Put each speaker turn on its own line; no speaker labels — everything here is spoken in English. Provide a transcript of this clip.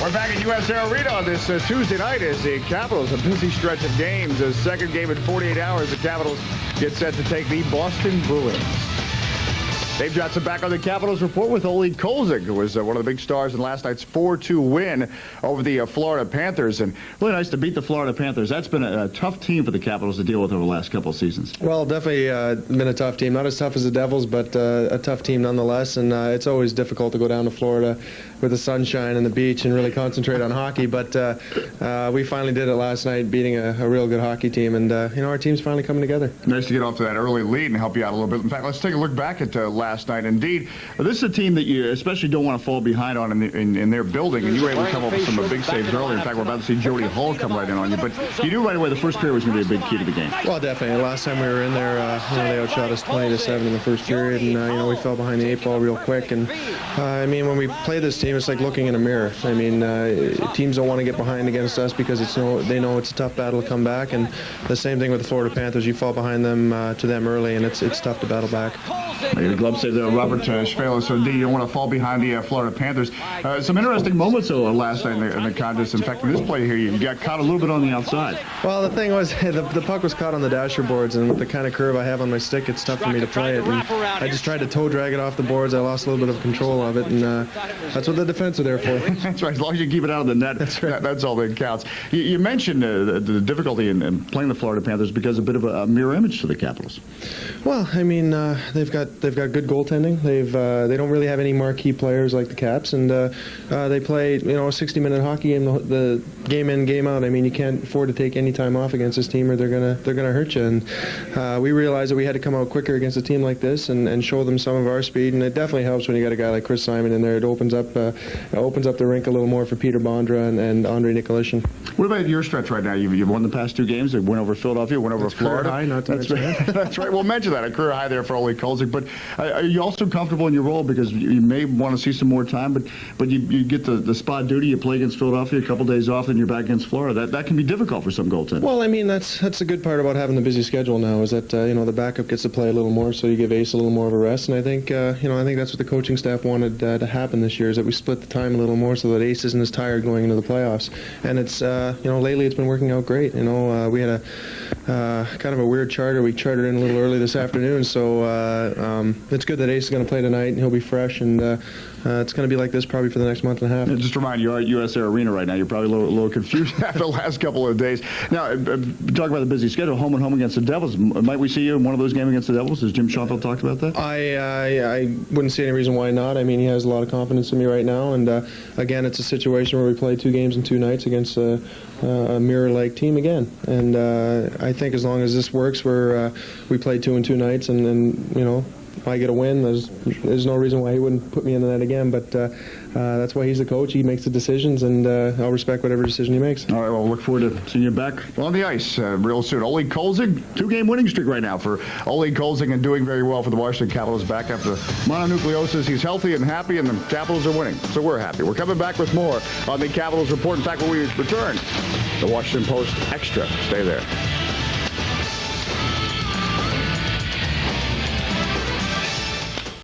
We're back at U.S. Air Arena on this Tuesday night as the Capitals, a busy stretch of games. The second game in 48 hours, the Capitals get set to take the Boston Bruins. Dave Johnson back on the Capitals Report with Olie Kolzig, who was one of the big stars in last night's 4-2 win over the Florida Panthers. And really nice to beat the Florida Panthers. That's been a tough team for the Capitals to deal with over the last couple of seasons.
Well, definitely been a tough team. Not as tough as the Devils, but a tough team nonetheless. And it's always difficult to go down to Florida with the sunshine and the beach and really concentrate on hockey. But we finally did it last night, beating a real good hockey team. And, our team's finally coming together.
Nice to get off to that early lead and help you out a little bit. In fact, let's take a look back at last night. Indeed, this is a team that you especially don't want to fall behind on in their building, and you were able to come up with some big saves earlier. In fact, we're about to see Jody Hull come right in on you. But you knew right away the first period was going to be a big key to the game.
Well, definitely. Last time we were in there, they outshot us 20-7 in the first period, and we fell behind the 8 ball real quick. And when we play this team, it's like looking in a mirror. Teams don't want to get behind against us because they know it's a tough battle to come back. And the same thing with the Florida Panthers. You fall behind them to them early, and it's tough to battle back.
The glove save there, Robert Schvaler. So indeed, you don't want to fall behind the Florida Panthers. Some interesting moments last night in the contest. In fact, in this play here, you got caught a little bit on the outside.
Well, the thing was, the puck was caught on the dasher boards, and with the kind of curve I have on my stick, it's tough for me to play it. And I just tried to toe drag it off the boards. I lost a little bit of control of it, and that's what the defense are there for.
That's right. As long as you keep it out of the net,
that's right.
That's all that counts. You mentioned the difficulty in playing the Florida Panthers because a bit of a mirror image to the Capitals.
Well, they've got good goaltending. They don't really have any marquee players like the Caps, and they play a 60-minute hockey game, the game in, game out. You can't afford to take any time off against this team, or they're gonna hurt you. And we realized that we had to come out quicker against a team like this and show them some of our speed. And it definitely helps when you got a guy like Chris Simon in there. It opens up the rink a little more for Peter Bondra and Andre Nicolishin.
What about your stretch right now? You've won the past 2 games. You went over Philadelphia, went over Florida.
Career high, not to
That's right. That's right. We'll mention that, a career high there for Olie Kolzig. But are you also comfortable in your role because you may want to see some more time, but you get the spot duty. You play against Philadelphia, a couple days off, and you're back against Florida. That can be difficult for some goaltenders.
Well, that's the good part about having the busy schedule now is that the backup gets to play a little more, so you give Ace a little more of a rest. And I think that's what the coaching staff wanted to happen this year is that we split the time a little more so that Ace isn't as tired going into the playoffs. And it's lately it's been working out great. We had a kind of a weird charter. We chartered in a little early this afternoon, so it's good that Ace is going to play tonight and he'll be fresh, and it's going to be like this probably for the next month and a half.
Just to remind you, you're at U.S. Air Arena right now. You're probably a little confused after the last couple of days. Now, talk about the busy schedule, home and home against the Devils. Might we see you in one of those games against the Devils? Has Jim Schoenfeld talked about that?
I wouldn't see any reason why not. He has a lot of confidence in me right now, and again, it's a situation where we play 2 games in 2 nights against a mirror-like team again. And I think as long as this works, we play 2 in 2 nights, and if I get a win, there's no reason why he wouldn't put me in the net again. But that's why he's the coach. He makes the decisions, and I'll respect whatever decision he makes.
All right, well, look forward to seeing you back on the ice real soon. Olie Kolzig, 2-game winning streak right now for Olie Kolzig, and doing very well for the Washington Capitals back after mononucleosis. He's healthy and happy, and the Capitals are winning. So we're happy. We're coming back with more on the Capitals Report. In fact, when we return, the Washington Post Extra. Stay there.